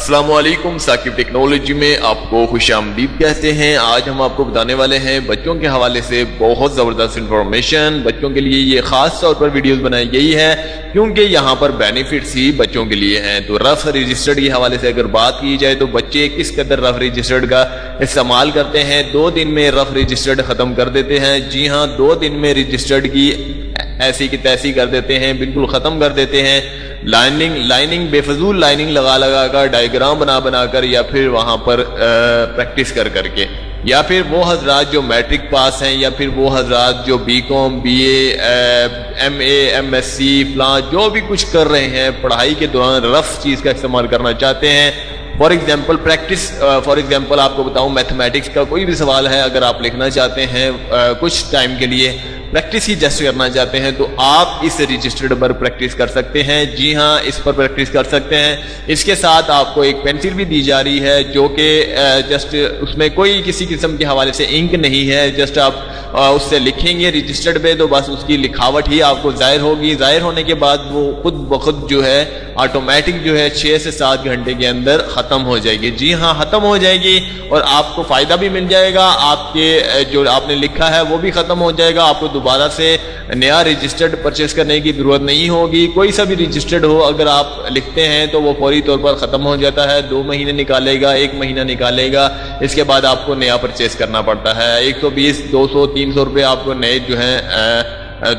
السلام علیکم، ثاقب ٹیکنالوجی میں آپ کو خوش آمدید کہتے ہیں۔ آج ہم آپ کو بتانے والے ہیں بچوں کے حوالے سے بہت زبردست انفارمیشن۔ بچوں کے لیے یہ خاص طور پر ویڈیوز بنائی گئی ہے کیونکہ یہاں پر بینیفٹس ہی بچوں کے لیے ہیں۔ تو رف رجسٹرڈ کے حوالے سے اگر بات کی جائے تو بچے کس قدر رف رجسٹرڈ کا استعمال کرتے ہیں، 2 دن میں رف رجسٹرڈ ختم کر دیتے ہیں۔ جی ہاں، 2 دن میں رجسٹرڈ کی ایسی کی تیسی کر دیتے ہیں، بالکل ختم کر دیتے ہیں۔ لائننگ بے فضول لائننگ لگا کر، ڈائیگرام بنا کر، یا پھر وہاں پر پریکٹس کر کے، یا پھر وہ حضرات جو میٹرک پاس ہیں، یا پھر وہ حضرات جو B Com, B A, M A, M S C فلاں جو بھی کچھ کر رہے ہیں پڑھائی کے دوران رف چیز کا استعمال کرنا چاہتے ہیں۔ فار ایگزامپل آپ کو بتاؤں، میتھمیٹکس کا کوئی بھی سوال ہے اگر آپ لکھنا چاہتے ہیں کچھ ٹائم کے لیے، پریکٹس ہی جسٹ کرنا چاہتے ہیں، تو آپ اس رجسٹرڈ پر پریکٹس کر سکتے ہیں۔ جی ہاں، اس پر پریکٹس کر سکتے ہیں۔ اس کے ساتھ آپ کو ایک پینسل بھی دی جا رہی ہے جو کہ جسٹ اس میں کوئی کسی قسم کے حوالے سے انک نہیں ہے، جسٹ آپ اس سے لکھیں گے رجسٹرڈ پہ تو بس اس کی لکھاوٹ ہی آپ کو ظاہر ہوگی۔ ظاہر ہونے کے بعد وہ خود بخود جو ہے آٹومیٹک جو ہے 6 سے 7 گھنٹے کے اندر ختم ہو جائے گی۔ جی ہاں، ختم ہو جائے گی اور آپ کو فائدہ بھی مل جائے گا، آپ کے جو آپ نے لکھا ہے وہ بھی ختم ہو جائے گا۔ آپ کو دوبارہ سے نیا رجسٹرڈ پرچیز کرنے کی ضرورت نہیں ہوگی۔ کوئی سا بھی رجسٹرڈ ہو اگر آپ لکھتے ہیں تو وہ فوری طور پر ختم ہو جاتا ہے، 2 مہینے نکالے گا، 1 مہینہ نکالے گا، اس کے بعد آپ کو نیا پرچیز کرنا پڑتا ہے۔ 120 200 300 روپے آپ کو نئے جو ہیں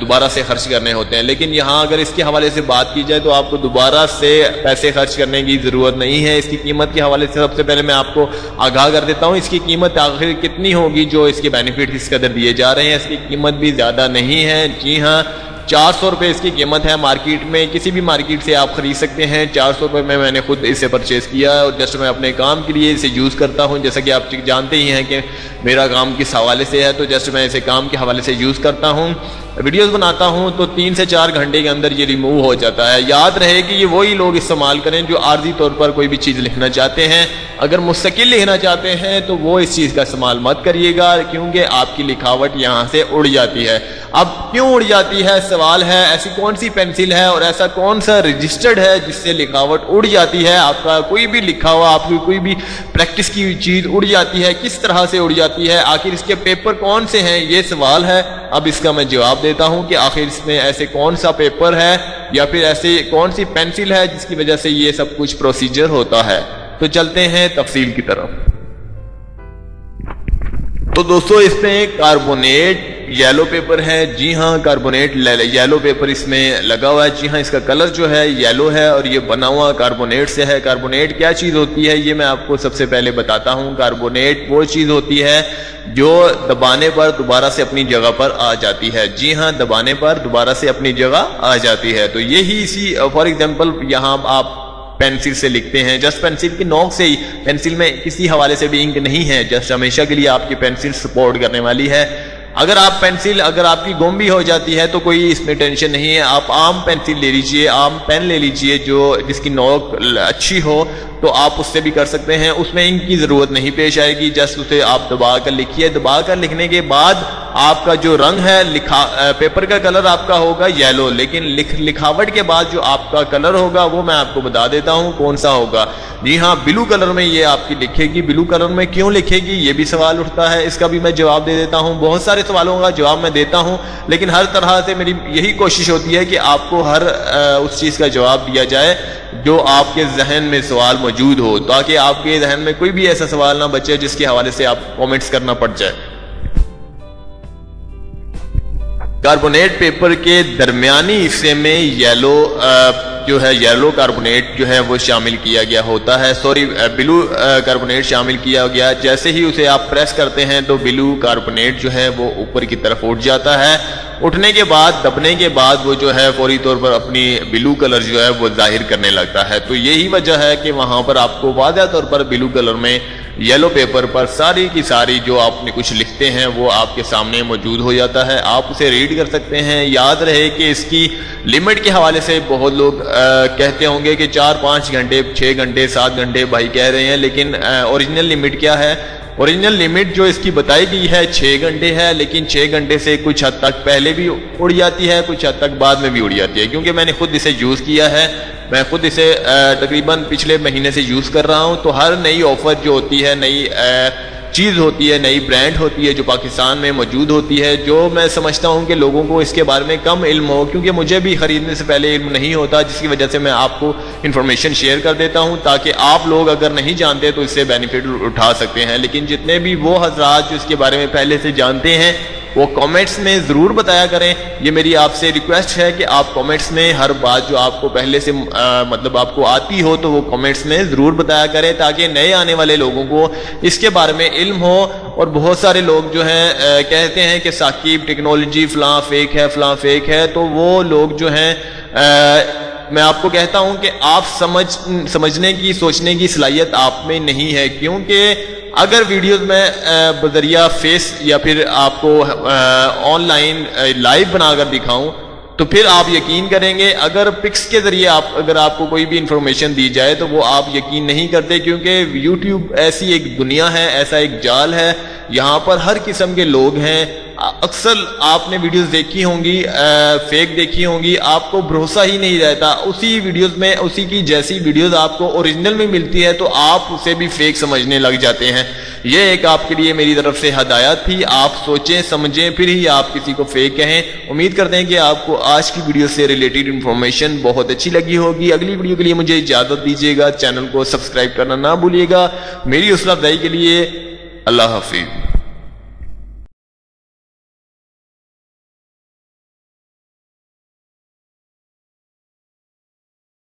دوبارہ سے خرچ کرنے ہوتے ہیں۔ لیکن یہاں اگر اس کے حوالے سے بات کی جائے تو آپ کو دوبارہ سے پیسے خرچ کرنے کی ضرورت نہیں ہے۔ اس کی قیمت کے حوالے سے سب سے پہلے میں آپ کو آگاہ کر دیتا ہوں، اس کی قیمت آخر کتنی ہوگی جو اس کے بینیفٹ اس قدر دیے جا رہے ہیں۔ اس کی قیمت بھی زیادہ نہیں ہے۔ جی ہاں، 400 روپے اس کی قیمت ہے۔ مارکیٹ میں کسی بھی مارکیٹ سے آپ خرید سکتے ہیں۔ 400 روپے میں نے خود اسے پرچیز کیا ہے اور جسٹ میں اپنے کام کے لیے اسے یوز کرتا ہوں۔ جیسا کہ آپ جانتے ہی ہیں کہ میرا کام کس حوالے سے ہے، تو جسٹ میں اسے کام کے حوالے سے یوز کرتا ہوں، ویڈیوز بناتا ہوں، تو 3 سے 4 گھنٹے کے اندر یہ ریموو ہو جاتا ہے۔ یاد رہے کہ یہ وہی لوگ استعمال کریں جو عارضی طور پر کوئی بھی چیز لکھنا چاہتے ہیں۔ اگر مستقل لکھنا چاہتے ہیں تو وہ اس چیز کا استعمال مت کریے گا کیونکہ آپ کی لکھاوٹ یہاں سے اڑ جاتی ہے۔ اب کیوں اڑ جاتی ہے سوال ہے، ایسی کون سی پینسل ہے اور ایسا کون سا رجسٹرڈ ہے جس سے لکھاوٹ اڑ جاتی ہے؟ آپ کا کوئی بھی لکھا ہوا، آپ کی کوئی بھی پریکٹس کی ہوئی چیز اڑ جاتی ہے، کس طرح سے اڑ جاتی ہے؟ آخر اس کے پیپر کون سے ہیں، یہ سوال ہے۔ اب اس کا میں جواب دیتا ہوں کہ آخر اس میں ایسے کون سا پیپر ہے یا پھر ایسے کون سی پینسل ہے جس کی وجہ سے یہ سب کچھ پروسیجر ہوتا ہے۔ تو چلتے ہیں تفصیل کی طرف۔ تو دوستو، اس میں کاربونیٹ یلو پیپر ہے۔ جی ہاں، کاربونیٹ یلو پیپر اس میں لگا ہوا ہے۔ جی ہاں، اس کا کلر جو ہے یلو ہے اور یہ بنا ہوا کاربونیٹ سے ہے۔ کاربونیٹ کیا چیز ہوتی ہے یہ میں آپ کو سب سے پہلے بتاتا ہوں۔ کاربونیٹ وہ چیز ہوتی ہے جو دبانے پر دوبارہ سے اپنی جگہ پر آ جاتی ہے۔ جی ہاں، دبانے پر دوبارہ سے اپنی جگہ آ جاتی ہے۔ تو یہی اسی فار ایگزامپل یہاں آپ پینسل سے لکھتے ہیں، جسٹ پینسل کی نوک سے ہی، پینسل میں کسی حوالے سے بھی انک نہیں ہے، جسٹ ہمیشہ کے لیے آپ کی پینسل سپورٹ کرنے والی ہے۔ اگر آپ کی گم بھی ہو جاتی ہے تو کوئی اس میں ٹینشن نہیں ہے، آپ عام پینسل لے لیجئے، عام پین لے لیجئے جس کی نوک اچھی ہو، تو آپ اس سے بھی کر سکتے ہیں، اس میں انک کی ضرورت نہیں پیش آئے گی۔ جسٹ اسے آپ دبا کر لکھیے، دبا کر لکھنے کے بعد آپ کا جو رنگ ہے پیپر کا کلر آپ کا ہوگا یلو، لیکن لکھاوٹ کے بعد جو آپ کا کلر ہوگا وہ میں آپ کو بتا دیتا ہوں کون سا ہوگا۔ جی ہاں، بلو کلر میں یہ آپ کی لکھے گی۔ بلو کلر میں کیوں لکھے گی یہ بھی سوال اٹھتا ہے، اس کا بھی میں جواب دے دیتا ہوں۔ بہت سارے سوالوں کا جواب میں دیتا ہوں، لیکن ہر طرح سے میری یہی کوشش ہوتی ہے کہ آپ کو ہر اس چیز کا جواب دیا جائے جو آپ کے ذہن میں سوال موجود ہو، تاکہ آپ کے ذہن میں کوئی بھی ایسا سوال نہ بچے جس کے حوالے سے آپ کومنٹس کرنا پڑ جائے۔ کاربونیٹ پیپر کے درمیانی حصے میں یلو کاربونیٹ جو ہے وہ شامل کیا گیا ہوتا ہے، بلو کاربونیٹ شامل کیا گیا۔ جیسے ہی اسے آپ پریس کرتے ہیں تو بلو کاربونیٹ جو ہے وہ اوپر کی طرف اٹھ جاتا ہے۔ اٹھنے کے بعد، دبنے کے بعد وہ جو ہے فوری طور پر اپنی بلو کلر جو ہے وہ ظاہر کرنے لگتا ہے۔ تو یہی وجہ ہے کہ وہاں پر آپ کو واضح طور پر بلو کلر میں یلو پیپر پر ساری کی ساری جو آپ نے کچھ لکھتے ہیں وہ آپ کے سامنے موجود ہو جاتا ہے، آپ اسے ریڈ کر سکتے ہیں۔ یاد رہے کہ اس کی لمٹ کے حوالے سے بہت لوگ کہتے ہوں گے کہ 4-5 گھنٹے، 6 گھنٹے، 7 گھنٹے بھائی کہہ رہے ہیں، لیکن اوریجنل لمٹ کیا ہے؟ اوریجنل لمٹ جو اس کی بتائی گئی ہے 6 گھنٹے ہے، لیکن 6 گھنٹے سے کچھ حد تک پہلے بھی اڑ جاتی ہے، کچھ حد تک بعد میں بھی اڑ جاتی ہے، کیونکہ میں نے خود اسے یوز کیا ہے، میں خود اسے تقریباً پچھلے مہینے سے یوز کر رہا ہوں۔ تو ہر نئی آفر جو ہوتی ہے، نئی چیز ہوتی ہے، نئی برانڈ ہوتی ہے جو پاکستان میں موجود ہوتی ہے، جو میں سمجھتا ہوں کہ لوگوں کو اس کے بارے میں کم علم ہو، کیونکہ مجھے بھی خریدنے سے پہلے علم نہیں ہوتا، جس کی وجہ سے میں آپ کو انفارمیشن شیئر کر دیتا ہوں تاکہ آپ لوگ اگر نہیں جانتے تو اس سے بینیفٹ اٹھا سکتے ہیں۔ لیکن جتنے بھی وہ حضرات جو اس کے بارے میں پہلے سے جانتے ہیں وہ کامنٹس میں ضرور بتایا کریں۔ یہ میری آپ سے ریکویسٹ ہے کہ آپ کامنٹس میں ہر بات جو آپ کو پہلے سے مطلب آپ کو آتی ہو تو وہ کامنٹس میں ضرور بتایا کریں، تاکہ نئے آنے والے لوگوں کو اس کے بارے میں علم ہو۔ اور بہت سارے لوگ جو ہیں کہتے ہیں کہ ثاقب ٹیکنالوجی فلاں فیک ہے، فلاں فیک ہے، تو وہ لوگ جو ہیں میں آپ کو کہتا ہوں کہ آپ سمجھنے کی سوچنے کی صلاحیت آپ میں نہیں ہے، کیونکہ اگر ویڈیوز میں بذریعہ فیس یا پھر آپ کو آن لائن لائیو بنا کر دکھاؤں تو پھر آپ یقین کریں گے، اگر پکس کے ذریعے اگر آپ کو کوئی بھی انفارمیشن دی جائے تو وہ آپ یقین نہیں کرتے، کیونکہ یوٹیوب ایسی ایک دنیا ہے، ایسا ایک جال ہے، یہاں پر ہر قسم کے لوگ ہیں۔ اکثر آپ نے ویڈیوز دیکھی ہوں گی، فیک دیکھی ہوں گی، آپ کو بھروسہ ہی نہیں رہتا، اسی ویڈیوز میں اسی کی جیسی ویڈیوز آپ کو اوریجنل میں ملتی ہے تو آپ اسے بھی فیک سمجھنے لگ جاتے ہیں۔ یہ ایک آپ کے لیے میری طرف سے ہدایت تھی، آپ سوچیں سمجھیں پھر ہی آپ کسی کو فیک کہیں۔ امید کرتے ہیں کہ آپ کو آج کی ویڈیو سے ریلیٹڈ انفارمیشن بہت اچھی لگی ہوگی۔ اگلی ویڈیو کے لیے مجھے اجازت دیجیے گا، چینل کو سبسکرائب کرنا نہ بھولیے گا۔ میری حوصلہ افزائی کے لیے اللہ حافظ۔